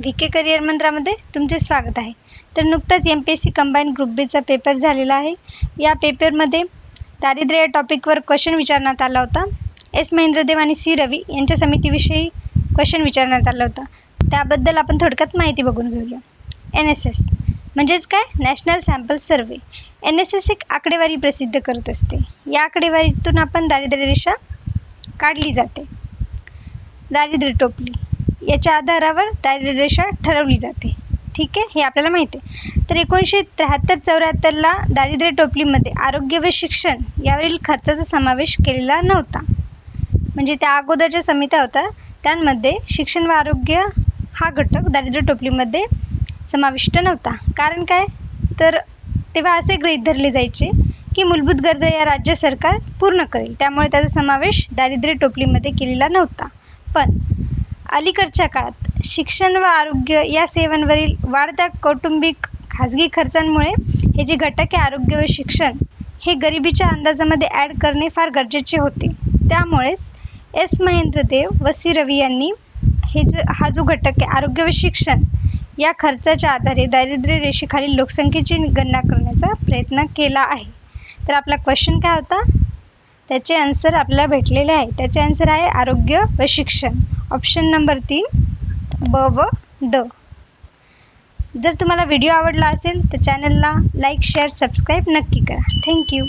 VK career मंत्रामध्ये तुमचे स्वागत आहे। तर नुकताच MPSC कंबाईंड ग्रुप बीचा पेपर झालेला आहे। या पेपरमध्ये दारिद्र्य या टॉपिकवर क्वेश्चन विचारण्यात आला होता। एस महेंद्रदेव आणि सी रवी यांच्या समितीविषयी क्वेश्चन विचारण्यात आला होता। त्याबद्दल आपण थोडक्यात माहिती बघून घेऊया। NSS म्हणजेच काय, नॅशनल सॅम्पल सर्वे। NSS एक आकडेवारी प्रसिद्ध करत असते। या आकडेवारीतून आपण दारिद्र्य रेषा काढली जाते। दारिद्र्य टोपली याच्या आधारावर दारिद्र्य रेषा ठरवली जाते। ठीक आहे, हे आपल्याला माहिती आहे। तर 1973-74ला दारिद्र्य टोपलीमध्ये आरोग्य व शिक्षण यावरील खर्चाचा समावेश केलेला नव्हता। म्हणजे त्या अगोदरच्या समित्या होत्या त्यांमध्ये शिक्षण व आरोग्य हा घटक दारिद्र्य टोपलीमध्ये समाविष्ट नव्हता। कारण काय, तर तेव्हा असे गृहीत धरले जायचे की मूलभूत गरजा या राज्य सरकार पूर्ण करेल, त्यामुळे त्याचा समावेश दारिद्र्य टोपलीमध्ये केलेला नव्हता। पण अलीकडच्या काळात शिक्षण व आरोग्य या सेवांवरील वाढत्या कौटुंबिक खाजगी खर्चांमुळे हे जे घटक आहे आरोग्य व शिक्षण हे गरिबीच्या अंदाजामध्ये ॲड करणे फार गरजेचे होते। त्यामुळेच एस महेंद्रदेव व सी रवी यांनी हा जो घटक आहे आरोग्य व शिक्षण या खर्चाच्या आधारे दारिद्र्य रेषेखालील लोकसंख्येची गणना करण्याचा प्रयत्न केला आहे। तर आपला क्वेश्चन काय होता, त्याचे आन्सर आपल्याला भेटलेले आहे। त्याचे आन्सर आहे आरोग्य व शिक्षण, ऑप्शन नंबर 3 ब व ड। जर तुम्हाला व्हिडिओ आवडला असेल तर चॅनलला लाईक, शेअर, सबस्क्राईब नक्की करा। थँक्यू।